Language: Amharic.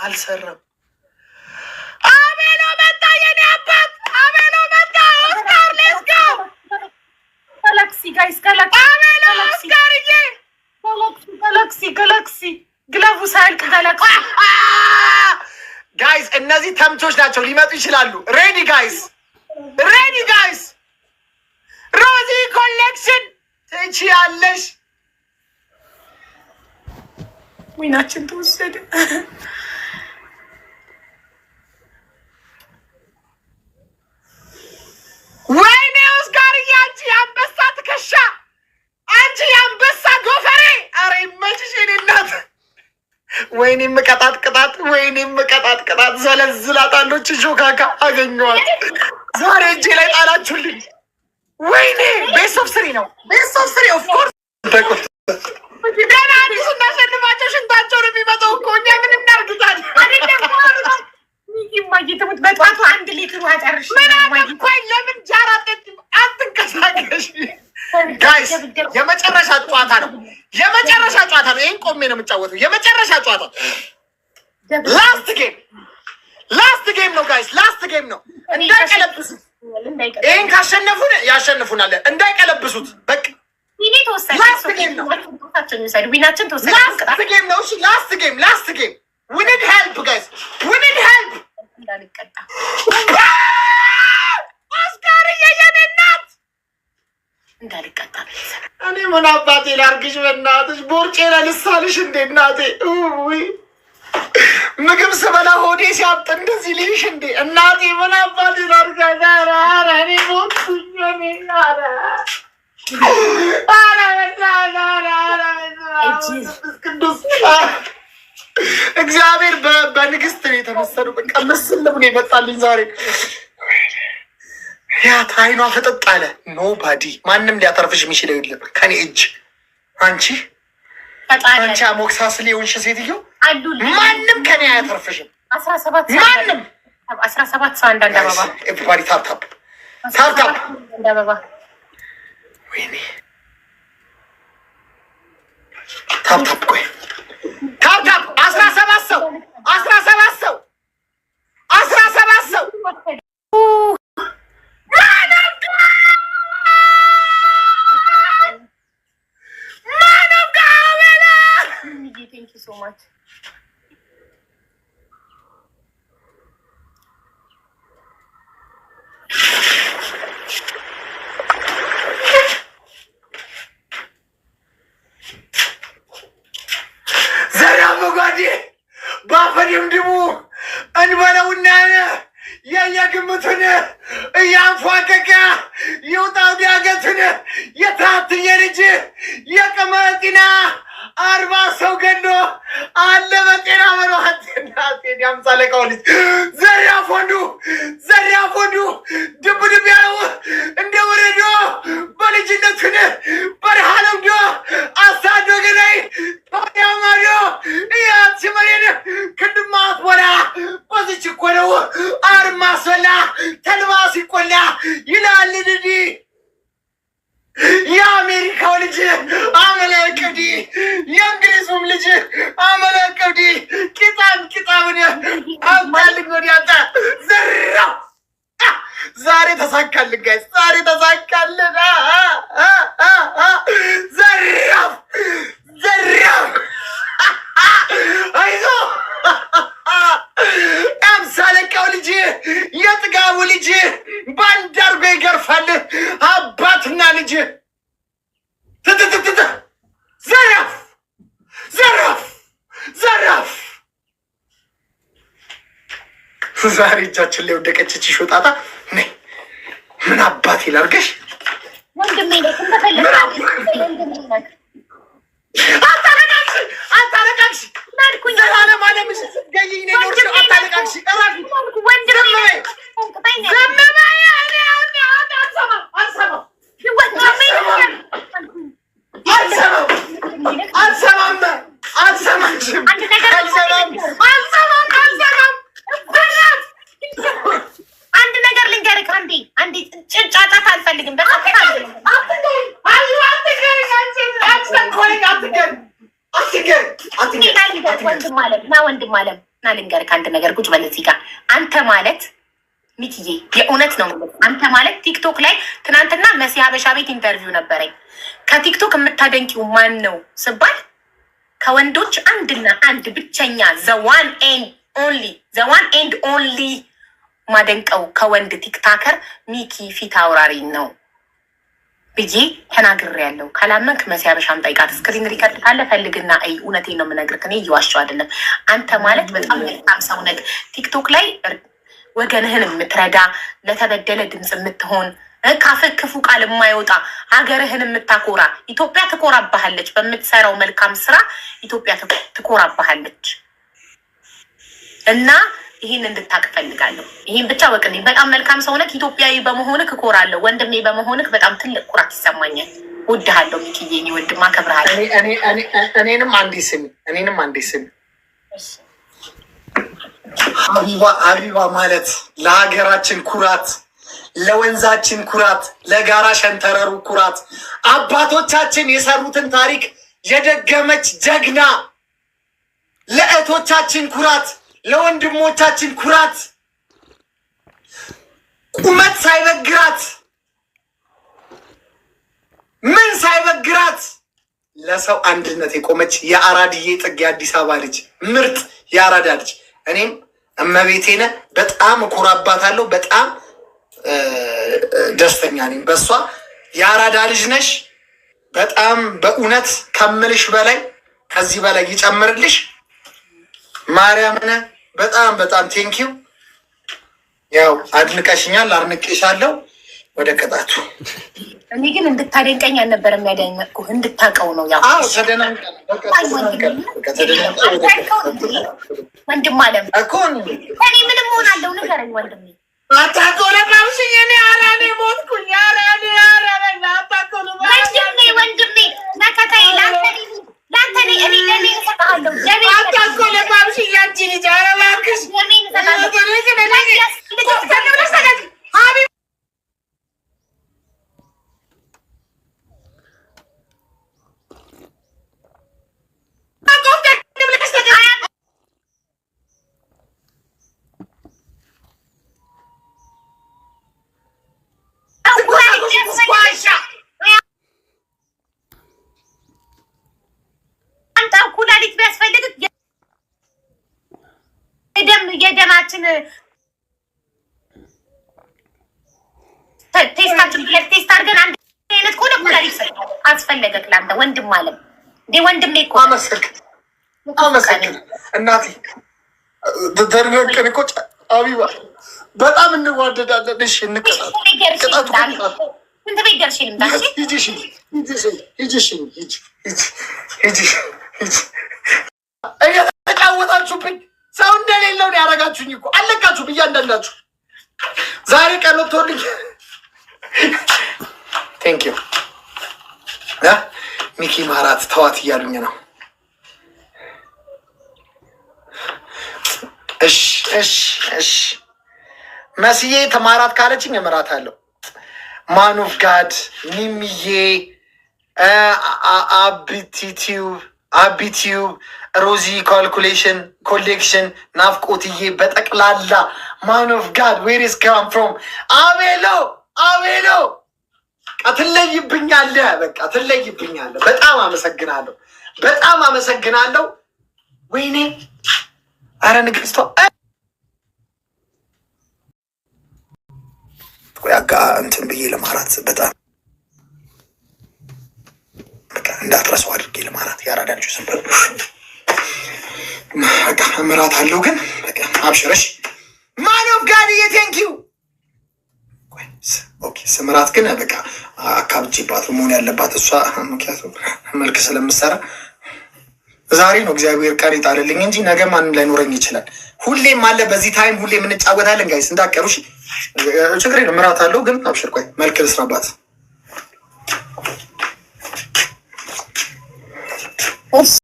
አልሰራም። አቤሎ መጣ፣ የኔ አባት አቤሎ መጣ። ኦስካር ሌትስ ጎ ጋላክሲ ጋይስ፣ ጋላክሲ አቤሎ ኦስካርዬ፣ ጋላክሲ ግላቡ ሳይልቅ ጋላክሲ ጋይስ። እነዚህ ተምቾች ናቸው፣ ሊመጡ ይችላሉ። ሬዲ ጋይስ፣ ሬዲ ጋይስ። ሮዚ ኮሌክሽን ትችያለሽ። ዊናችን ተወሰደ። ወይኔ ኦስካርዬ፣ አንቺ የአንበሳ ትከሻ፣ አንቺ የአንበሳ ጎፈሬ። አረ ይመችሽ የኔ እናት። ወይኔ ምቀጣት ቅጣት፣ ወይኔ ምቀጣት ቅጣት። ዘለዝላታለሁ። ሾካካ አገኘኋት ዛሬ እጄ ላይ ጣላችሁልኝ። ወይኔ ቤስት ኦፍ ስሪ ነው፣ ቤስት ኦፍ ስሪ ኦፍ ኮርስ። ገና አዲስ እናሸንፋቸው፣ ሽንታቸው ነው የሚመጣው እኮ። እኛ ምን እናርግታል? ማየትሙት በጧቱ 1 ሊትር ውሃ ጨርሽ። ለምን ጃራ አትንቀሳቀሽ? ጋይስ የመጨረሻ ጨዋታ ነው፣ የመጨረሻ ጨዋታ ነው። ይህን ቆሜ ነው የምጫወተው። የመጨረሻ ጨዋታ ላስት ጌም፣ ላስት ጌም ነው ጋይስ፣ ላስት ጌም ነው። እንዳይቀለብሱት። ይህን ካሸነፉን ያሸንፉናል። እንዳይቀለብሱት በቃ። ላስት ጌም ነው፣ ላስት ጌም ነው። እሺ ላስት ጌም፣ ላስት ጌም። we need help guys, we need help። እንዳልቀጣ ኦስካር የኔ እናት እንዳልቀጣ። እኔ ምን አባቴ ላርግሽ? በእናትሽ ቦርጬ ለልሳልሽ እንዴ እናቴ። ምግብ ስበላ ሆዴ ሲያብጥ እንደዚህ ልይሽ እንዴ እናቴ? ምን አባቴ ላርጋ? ኧረ እኔ ሞትኩኝ። እግዚአብሔር በንግስት ነው የተመሰለው። በቃ ምስል ምን ይመጣልኝ ዛሬ። ያ ታይኗ ፍጥጥ አለ። ኖባዲ ማንም ሊያተርፍሽ የሚችለው የለም ከኔ እጅ። አንቺ አሞክሳስል የሆንሽ ሴትዮ ማንም ከኔ አያተርፍሽም። 17 ማንም 17 ሰው አንዳንድ አበባ ኤቭሪባዲ ታፕ አንድ አበባ። ወይኔ ታፕ ቆይ ታፕ 17 ሰው 17 ሰው 17 ሰው Thank you so much. ዘራበጓዴ ባፈሪም ድሙ እንበለውና የየግምቱን እያንፏቀቀ ይውጣው ዲያገቱን የታትየ ልጅ የቀመጢና 40 ሰው ገሎ አለ በጤና በረሃት እናቴ ያምሳለቀው ልጅ ዘራፍ ወንዱ ድብድብ ያው እንደ ወረዶ በልጅነቱን በረሃ ለምዶ አሳዶ ገዳይ ታዲያማዶ ያትመሬን ክንድማት ወራ ወዝች እኮ ነው አርማሶላ ተልባ ሲቆላ ይላል ድዲ የአሜሪካው ልጅ አመለከዲ የእንግሊዙም ልጅ አመለከዲ ቂጣምን አባልግ ወዲያታ ዘራ ዛሬ ተሳካልን ጋይስ፣ ዛሬ ተሳካልን። ዘራፍ አይዞ አምሳለቃው ልጅ የጥጋቡ ልጅ ባንድ አርጎ ይገርፋል አባትና ልጅ። ዘራፍ ዛሬ እጃችን ላይ ወደቀች እቺ ሾጣጣ። ነይ ምን አባቴ ላርገሽ? ወንድሜ ነው አታለቃቅሽ ናልኩኝ አለማለምሽ ገይኝ ነው ነው አታለቃቅሽ እራፊ ወንድሜ ዘመባያ አልሰማም። አንድ ነገር ልንገርህ። አንዴ ጭንጫጫት አልፈልግም። በቃ ወንድም አለም ና ልንገርህ አንድ ነገር ቁጭ በል እዚህ ጋር አንተ ማለት ሚኪዬ የእውነት ነው አንተ ማለት ቲክቶክ ላይ ትናንትና መሲ ሀበሻ ቤት ኢንተርቪው ነበረኝ ከቲክቶክ የምታደንቂው ማን ነው ስባል ከወንዶች አንድና አንድ ብቸኛ the one and only ማደንቀው ከወንድ ቲክታከር ሚኪ ፊት አውራሪ ነው ብዬ ተናግሬያለሁ። ካላመንክ መሲ ሀበሻም ጠይቃት። ስክሪን ሪከርድ ካለ ፈልግና አይ እውነቴን ነው የምነግርህ። እኔ እየዋሸሁ አይደለም። አንተ ማለት በጣም መልካም ሰው ነህ። ቲክቶክ ላይ ወገንህን የምትረዳ ለተበደለ ድምፅ የምትሆን ካፍህ ክፉ ቃል የማይወጣ ሀገርህን የምታኮራ ኢትዮጵያ ትኮራባሃለች። በምትሰራው መልካም ስራ ኢትዮጵያ ትኮራባሃለች እና ይህን እንድታቅ ፈልጋለሁ። ይህን ብቻ ወቅልኝ። በጣም መልካም ሰው ነህ። ኢትዮጵያዊ በመሆንክ እኮራለሁ። ወንድሜ በመሆንክ በጣም ትልቅ ኩራት ይሰማኛል። እወድሃለሁ ሚኪዬ፣ እኔ ወንድም አከብርሃለሁ። እኔንም አንዴ ስሚ ሀቢባ ማለት ለሀገራችን ኩራት፣ ለወንዛችን ኩራት፣ ለጋራ ሸንተረሩ ኩራት፣ አባቶቻችን የሰሩትን ታሪክ የደገመች ጀግና፣ ለእህቶቻችን ኩራት፣ ለወንድሞቻችን ኩራት፣ ቁመት ሳይበግራት ምን ሳይበግራት ለሰው አንድነት የቆመች የአራድዬ ጥግ የአዲስ አበባ ልጅ ምርጥ የአራዳ ልጅ። እኔም እመቤቴነ በጣም እኮራባታለሁ። በጣም ደስተኛ ነኝ በሷ። የአራዳ ልጅ ነሽ። በጣም በእውነት ከምልሽ በላይ ከዚህ በላይ ይጨምርልሽ። ማርያምነ በጣም ቴንኪው። ያው አድንቀሽኛል፣ አድንቄሻለሁ። ወደ ቅጣቱ እኔ ግን እንድታደንቀኝ አልነበረ የሚያደንቅኩህ እንድታውቀው ነው። ያው ወንድም አለም እኮ እኔ ምንም ሆናለሁ ንገረኝ ወንድሜ። ወንድሜ መከታዬ ለአንተ እኔ ለኔ እሰጥሃለሁ። ኩላሊት ቢያስፈልግ የደማችን ቴስት አድርገን አንድ አይነት ከሆነ ኩላሊት አስፈለገክ ለአንተ ወንድም አለም እንዴ ወንድሜ እኮ አመሰግን እናቴ ተደረቀን እኮ ሀቢባ በጣም እንዋደዳለን። እሺ እንቀጣቱ ስንት ቤት ደርሼ ልምጣ? እየተጫወታችሁብኝ ሰው እንደሌለው ነው ያደረጋችሁኝ እኮ አለቃችሁ እያንዳንዳችሁ። ዛሬ ቀን ወጥቶልኝ ቴንክ ዩ ሚኪ ማራት ተዋት እያሉኝ ነው። እሺ መስዬ ተማራት ካለችኝ እምራታለሁ። ማን ኦፍ ጋድ ሚሚዬ አቢቲዩብ ሮዚ ካልኩሌሽን ኮሌክሽን ናፍቆትዬ በጠቅላላ ማን ኦፍ ጋድ ዌር ኢዝ ካም ፍሮም አቤሎ ትለይብኛለህ። በቃ ትለይብኛለህ። በጣም አመሰግናለሁ። ወይኔ አረ ንግስቷ ያጋ እንትን ብዬ ለማራት በጣም በቃ እንዳትረሳው አድርጌ ለማራት ያራዳ ልጅ ሰንበር በቃ እምራት አለው። ግን በቃ አብሽረሽ ማን ኦፍ ጋድ ቴንኪዩ። ኦኬ ስምራት ግን በቃ አካብቼባት መሆን ያለባት እሷ፣ ምክንያቱም መልክ ስለምሰራ ዛሬ ነው እግዚአብሔር ቀን ይጣልልኝ እንጂ ነገ ማንም ላይኖረኝ ይችላል። ሁሌም አለ በዚህ ታይም ሁሌም እንጫወታለን። ጋይስ እንዳቀሩ ችግር የለም። ምራት አለው ግን አብሽር። ቆይ መልክ ልስራባት።